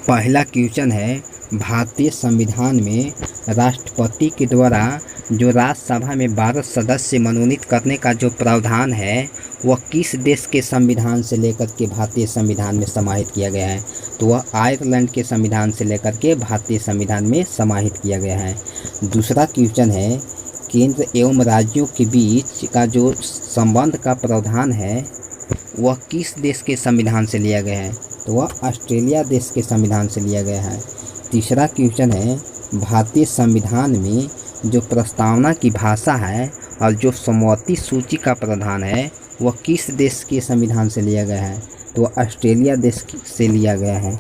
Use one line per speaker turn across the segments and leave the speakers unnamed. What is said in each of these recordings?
पहला क्वेश्चन है, भारतीय संविधान में राष्ट्रपति के द्वारा जो राज्यसभा में 12 सदस्य मनोनीत करने का जो प्रावधान है वह किस देश के संविधान से लेकर के भारतीय संविधान में समाहित किया गया है? तो वह आयरलैंड के संविधान से लेकर के भारतीय संविधान में समाहित किया गया है। दूसरा क्वेश्चन है, केंद्र एवं राज्यों के बीच का जो संबंध का प्रावधान है वह किस देश के संविधान से लिया गया है? तो वह ऑस्ट्रेलिया देश के संविधान से लिया गया है। तीसरा क्वेश्चन है, भारतीय संविधान में जो प्रस्तावना की भाषा है और जो समवर्ती सूची का प्रावधान है वह किस देश के संविधान से लिया गया है? तो वह ऑस्ट्रेलिया देश से लिया गया है।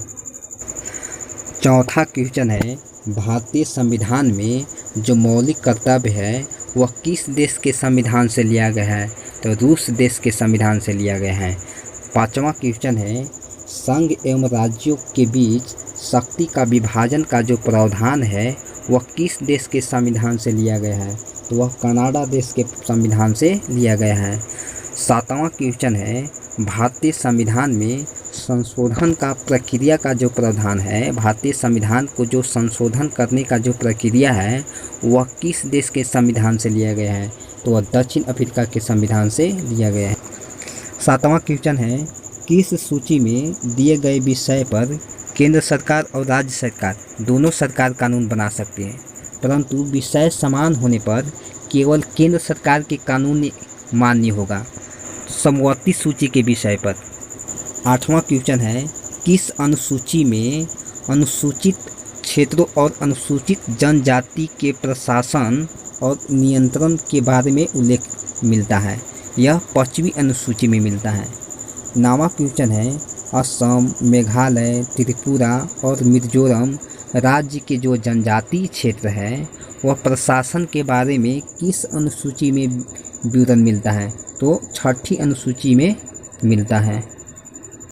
चौथा क्वेश्चन है, भारतीय संविधान में जो मौलिक कर्तव्य है वह किस देश के संविधान से लिया गया है? तो रूस देश के संविधान से लिया गया है। पांचवा क्वेश्चन है, संघ एवं राज्यों के बीच शक्ति का विभाजन का जो प्रावधान है वह किस देश के संविधान से लिया गया है? तो वह कनाडा देश के संविधान से लिया गया है। सातवां क्वेश्चन है, भारतीय संविधान में संशोधन का प्रक्रिया का जो प्रावधान है, भारतीय संविधान को जो संशोधन करने का जो प्रक्रिया है वह किस देश के संविधान से लिया गया है? तो वह दक्षिण अफ्रीका के संविधान से लिया गया है। सातवां क्वेश्चन है, किस सूची में दिए गए विषय पर केंद्र सरकार और राज्य सरकार दोनों सरकार कानून बना सकते हैं, परंतु विषय समान होने पर केवल केंद्र सरकार के कानून मान्य होगा? समवर्ती सूची के विषय पर। आठवां क्वेश्चन है, किस अनुसूची में अनुसूचित क्षेत्रों और अनुसूचित जनजाति के प्रशासन और नियंत्रण के बारे में उल्लेख मिलता है? यह 5वीं अनुसूची में मिलता है। 9वां क्वेश्चन है, असम, मेघालय, त्रिपुरा और मिजोरम राज्य के जो जनजातीय क्षेत्र है वह प्रशासन के बारे में किस अनुसूची में विवरण मिलता है? तो 6ठी अनुसूची में मिलता है।